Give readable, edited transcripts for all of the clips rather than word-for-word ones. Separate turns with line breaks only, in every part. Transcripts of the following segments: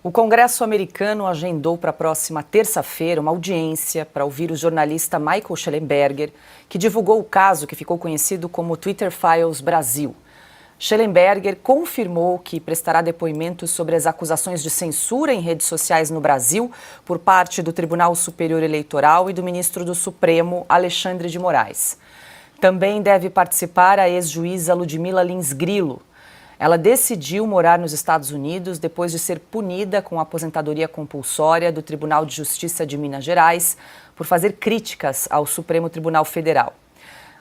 O Congresso americano agendou para a próxima terça-feira uma audiência para ouvir o jornalista Michael Shellenberger, que divulgou o caso que ficou conhecido como Twitter Files Brasil. Shellenberger confirmou que prestará depoimentos sobre as acusações de censura em redes sociais no Brasil por parte do Tribunal Superior Eleitoral e do ministro do Supremo, Alexandre de Moraes. Também deve participar a ex-juíza Ludmila Lins Grillo. Ela decidiu morar nos Estados Unidos depois de ser punida com a aposentadoria compulsória do Tribunal de Justiça de Minas Gerais por fazer críticas ao Supremo Tribunal Federal.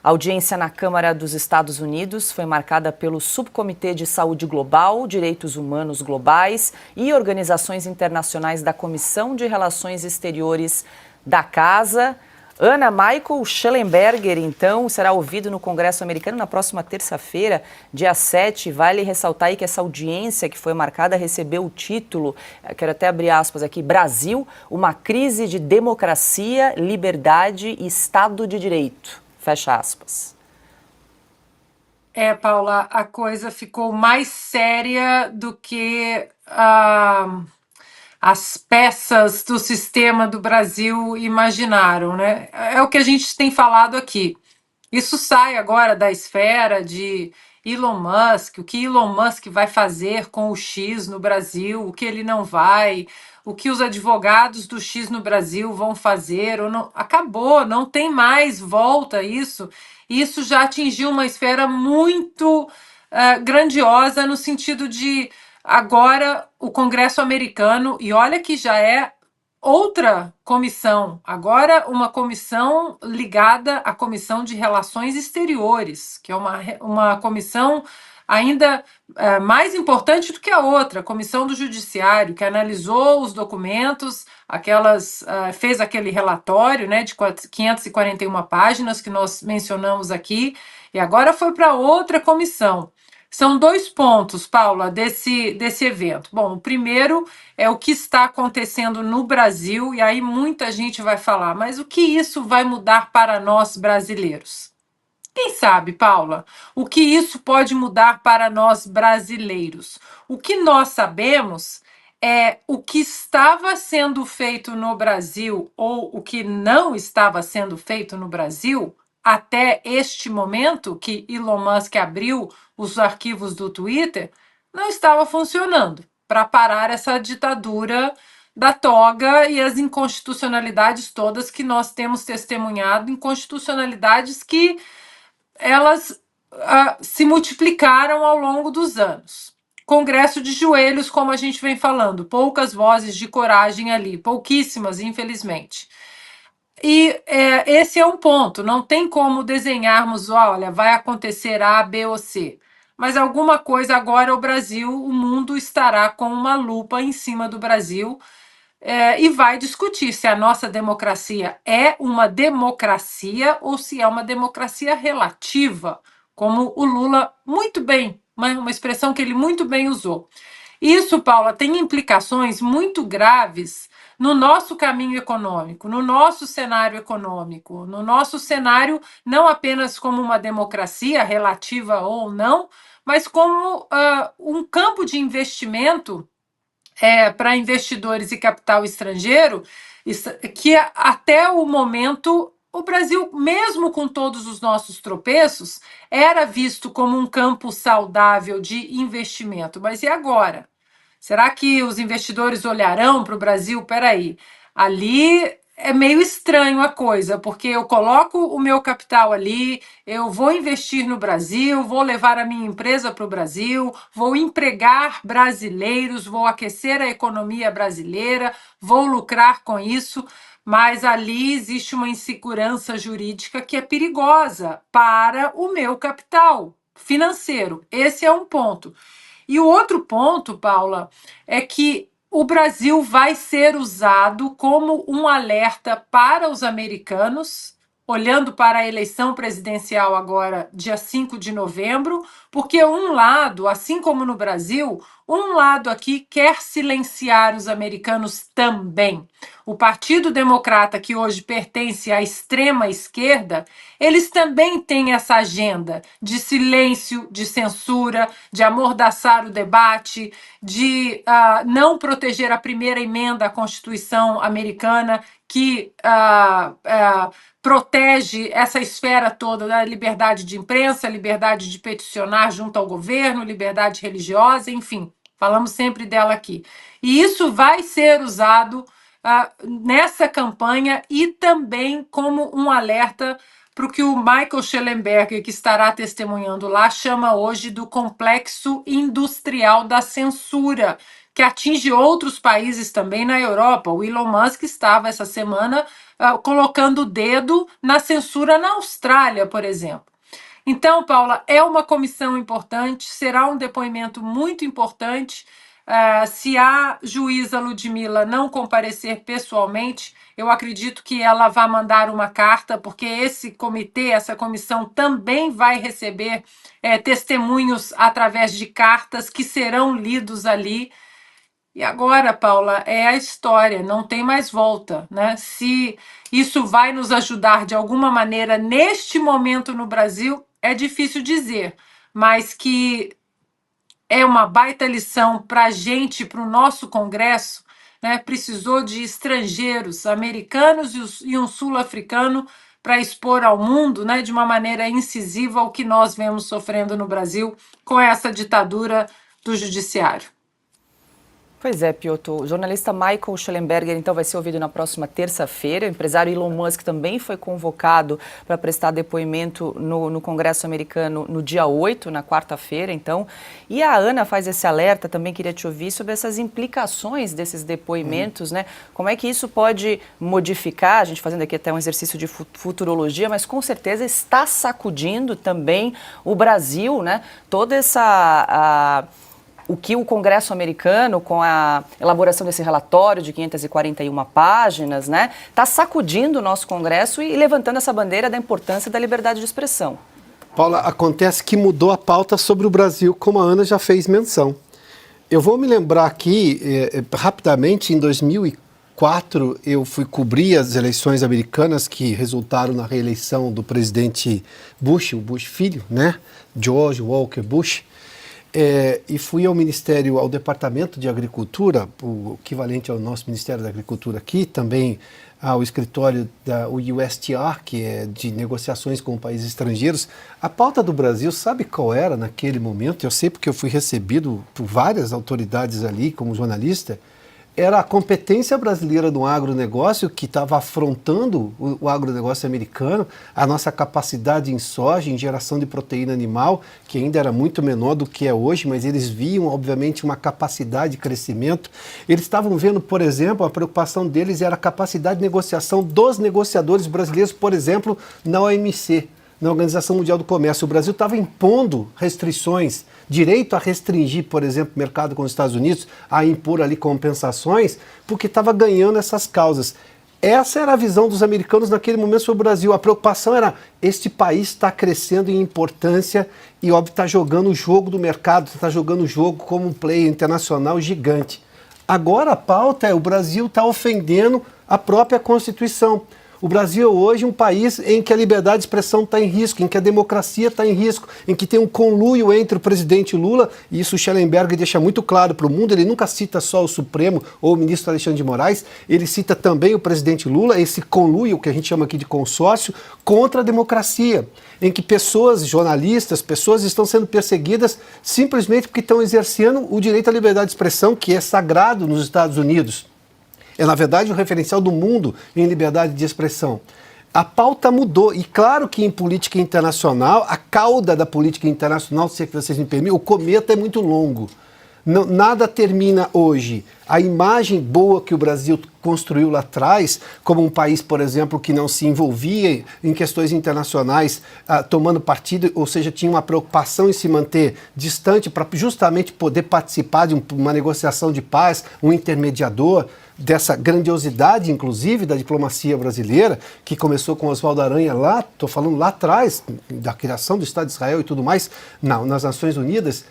A audiência na Câmara dos Estados Unidos foi marcada pelo Subcomitê de Saúde Global, Direitos Humanos Globais e Organizações Internacionais da Comissão de Relações Exteriores da Casa. Ana, Michael Shellenberger, então, será ouvido no Congresso americano na próxima terça-feira, dia 7. Vale ressaltar aí que essa audiência que foi marcada recebeu o título, quero até abrir aspas aqui, Brasil, uma crise de democracia, liberdade e Estado de Direito. Fecha aspas.
Paula, a coisa ficou mais séria do que as peças do sistema do Brasil imaginaram, né? É o que a gente tem falado aqui. Isso sai agora da esfera de Elon Musk, o que Elon Musk vai fazer com o X no Brasil, o que ele não vai, o que os advogados do X no Brasil vão fazer, ou não, acabou, não tem mais volta isso. Isso já atingiu uma esfera muito grandiosa no sentido de agora o Congresso americano, e olha que já é outra comissão, agora uma comissão ligada à Comissão de Relações Exteriores, que é uma comissão ainda mais importante do que a outra, a Comissão do Judiciário, que analisou os documentos, fez aquele relatório, né, de 541 páginas que nós mencionamos aqui, e agora foi para outra comissão. São dois pontos, Paula, desse evento. Bom, o primeiro é o que está acontecendo no Brasil, e aí muita gente vai falar, mas o que isso vai mudar para nós brasileiros? Quem sabe, Paula, o que isso pode mudar para nós brasileiros? O que nós sabemos é o que estava sendo feito no Brasil ou o que não estava sendo feito no Brasil até este momento que Elon Musk abriu os arquivos do Twitter, não estava funcionando para parar essa ditadura da toga e as inconstitucionalidades todas que nós temos testemunhado, inconstitucionalidades que elas se multiplicaram ao longo dos anos. Congresso de joelhos, como a gente vem falando, poucas vozes de coragem ali, pouquíssimas, infelizmente. E esse é um ponto, não tem como desenharmos, olha, vai acontecer A, B ou C. Mas alguma coisa agora o Brasil, o mundo estará com uma lupa em cima do Brasil e vai discutir se a nossa democracia é uma democracia ou se é uma democracia relativa, como o Lula muito bem, uma expressão que ele muito bem usou. Isso, Paula, tem implicações muito graves no nosso caminho econômico, no nosso cenário econômico, no nosso cenário não apenas como uma democracia relativa ou não, mas como um campo de investimento para investidores e capital estrangeiro, que até o momento o Brasil, mesmo com todos os nossos tropeços, era visto como um campo saudável de investimento. Mas e agora? Será que os investidores olharão para o Brasil? Peraí, ali é meio estranho a coisa, porque eu coloco o meu capital ali, eu vou investir no Brasil, vou levar a minha empresa para o Brasil, vou empregar brasileiros, vou aquecer a economia brasileira, vou lucrar com isso, mas ali existe uma insegurança jurídica que é perigosa para o meu capital financeiro. Esse é um ponto. E o outro ponto, Paula, é que o Brasil vai ser usado como um alerta para os americanos, olhando para a eleição presidencial agora, dia 5 de novembro, porque um lado, assim como no Brasil, Um lado aqui quer silenciar os americanos também. O Partido Democrata, que hoje pertence à extrema esquerda, eles também têm essa agenda de silêncio, de censura, de amordaçar o debate, de não proteger a primeira emenda à Constituição americana, que protege essa esfera toda da liberdade de imprensa, liberdade de peticionar junto ao governo, liberdade religiosa, enfim, falamos sempre dela aqui. E isso vai ser usado nessa campanha e também como um alerta para o que o Michael Shellenberger, que estará testemunhando lá, chama hoje do complexo industrial da censura, que atinge outros países também na Europa. O Elon Musk estava essa semana colocando o dedo na censura na Austrália, por exemplo. Então, Paula, é uma comissão importante, será um depoimento muito importante. Se a juíza Ludmila não comparecer pessoalmente, eu acredito que ela vai mandar uma carta, porque esse comitê, essa comissão também vai receber testemunhos através de cartas que serão lidos ali. E agora, Paula, é a história, não tem mais volta, né? Se isso vai nos ajudar de alguma maneira neste momento no Brasil, é difícil dizer, mas que é uma baita lição para a gente, para o nosso Congresso, né? Precisou de estrangeiros, americanos e um sul-africano, para expor ao mundo, né, de uma maneira incisiva o que nós vemos sofrendo no Brasil com essa ditadura do judiciário.
Pois é, Piotr. O jornalista Michael Shellenberger, então, vai ser ouvido na próxima terça-feira. O empresário Elon Musk também foi convocado para prestar depoimento no Congresso americano no dia 8, na quarta-feira, então. E a Ana faz esse alerta, também queria te ouvir, sobre essas implicações desses depoimentos, né? Como é que isso pode modificar, a gente fazendo aqui até um exercício de futurologia, mas com certeza está sacudindo também o Brasil, né? Toda essa... O que o Congresso americano, com a elaboração desse relatório de 541 páginas, né, está sacudindo o nosso Congresso e levantando essa bandeira da importância da liberdade de expressão.
Paula, acontece que mudou a pauta sobre o Brasil, como a Ana já fez menção. Eu vou me lembrar aqui, rapidamente, em 2004, eu fui cobrir as eleições americanas que resultaram na reeleição do presidente Bush, o Bush filho, né, George Walker Bush. E fui ao Departamento de Agricultura, o equivalente ao nosso Ministério da Agricultura aqui, também ao escritório o USTR, que é de negociações com países estrangeiros. A pauta do Brasil, sabe qual era naquele momento? Eu sei porque eu fui recebido por várias autoridades ali como jornalista. Era a competência brasileira no agronegócio que estava afrontando o agronegócio americano, a nossa capacidade em soja, em geração de proteína animal, que ainda era muito menor do que é hoje, mas eles viam, obviamente, uma capacidade de crescimento. Eles estavam vendo, por exemplo, a preocupação deles era a capacidade de negociação dos negociadores brasileiros, por exemplo, na OMC, na Organização Mundial do Comércio. O Brasil estava impondo restrições, direito a restringir, por exemplo, o mercado com os Estados Unidos, a impor ali compensações, porque estava ganhando essas causas. Essa era a visão dos americanos naquele momento sobre o Brasil. A preocupação era, este país está crescendo em importância e, óbvio, está jogando o jogo do mercado, está jogando o jogo como um player internacional gigante. Agora a pauta é, o Brasil está ofendendo a própria Constituição. O Brasil hoje é um país em que a liberdade de expressão está em risco, em que a democracia está em risco, em que tem um conluio entre o presidente Lula, e isso o Schellenberger deixa muito claro para o mundo, ele nunca cita só o Supremo ou o ministro Alexandre de Moraes, ele cita também o presidente Lula, esse conluio, que a gente chama aqui de consórcio, contra a democracia, em que pessoas, jornalistas, pessoas estão sendo perseguidas simplesmente porque estão exercendo o direito à liberdade de expressão, que é sagrado nos Estados Unidos. É, na verdade, o referencial do mundo em liberdade de expressão. A pauta mudou, e claro que em política internacional, a cauda da política internacional, se vocês me permitem, o cometa é muito longo. Não, nada termina hoje. A imagem boa que o Brasil construiu lá atrás, como um país, por exemplo, que não se envolvia em questões internacionais, tomando partido, ou seja, tinha uma preocupação em se manter distante para justamente poder participar de uma negociação de paz, um intermediador, dessa grandiosidade, inclusive, da diplomacia brasileira, que começou com Oswaldo Aranha lá, estou falando lá atrás, da criação do Estado de Israel e tudo mais, nas Nações Unidas.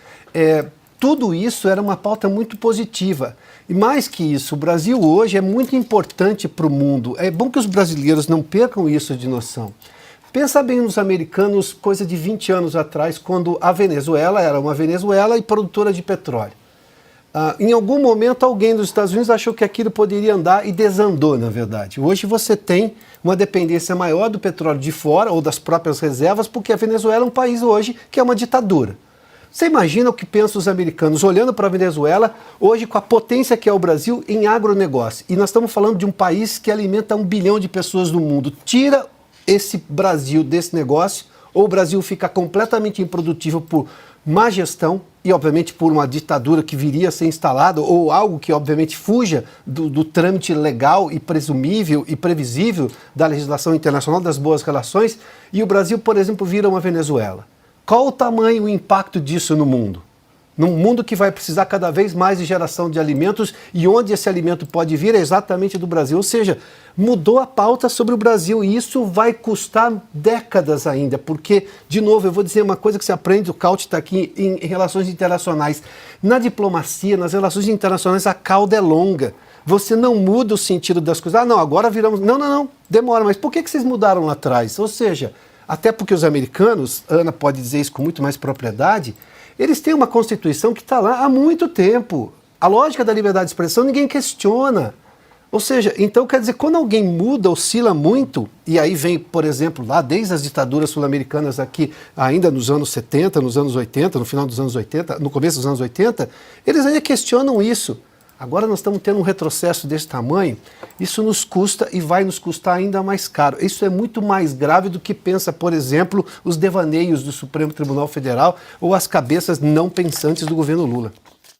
tudo isso era uma pauta muito positiva. E mais que isso, o Brasil hoje é muito importante para o mundo. É bom que os brasileiros não percam isso de noção. Pensa bem nos americanos, coisa de 20 anos atrás, quando a Venezuela era uma Venezuela e produtora de petróleo. Em algum momento, alguém dos Estados Unidos achou que aquilo poderia andar e desandou, na verdade. Hoje você tem uma dependência maior do petróleo de fora ou das próprias reservas, porque a Venezuela é um país hoje que é uma ditadura. Você imagina o que pensam os americanos olhando para a Venezuela, hoje com a potência que é o Brasil em agronegócio. E nós estamos falando de um país que alimenta 1 bilhão de pessoas no mundo. Tira esse Brasil desse negócio, ou o Brasil fica completamente improdutivo por má gestão e, obviamente, por uma ditadura que viria a ser instalada, ou algo que, obviamente, fuja do trâmite legal e presumível e previsível da legislação internacional, das boas relações, e o Brasil, por exemplo, vira uma Venezuela. Qual o tamanho e o impacto disso no mundo? Num mundo que vai precisar cada vez mais de geração de alimentos e onde esse alimento pode vir é exatamente do Brasil. Ou seja, mudou a pauta sobre o Brasil e isso vai custar décadas ainda, porque, de novo, eu vou dizer uma coisa que você aprende, o Caute está aqui, em relações internacionais. Na diplomacia, nas relações internacionais, a cauda é longa. Você não muda o sentido das coisas. Ah, não, agora viramos... Não, demora. Mas por que vocês mudaram lá atrás? Ou seja, até porque os americanos, Ana pode dizer isso com muito mais propriedade, eles têm uma Constituição que está lá há muito tempo. A lógica da liberdade de expressão ninguém questiona. Ou seja, então quer dizer, quando alguém muda, oscila muito, e aí vem, por exemplo, lá desde as ditaduras sul-americanas aqui, ainda nos anos 70, nos anos 80, no final dos anos 80, no começo dos anos 80, eles ainda questionam isso. Agora nós estamos tendo um retrocesso desse tamanho, isso nos custa e vai nos custar ainda mais caro. Isso é muito mais grave do que pensa, por exemplo, os devaneios do Supremo Tribunal Federal ou as cabeças não pensantes do governo Lula.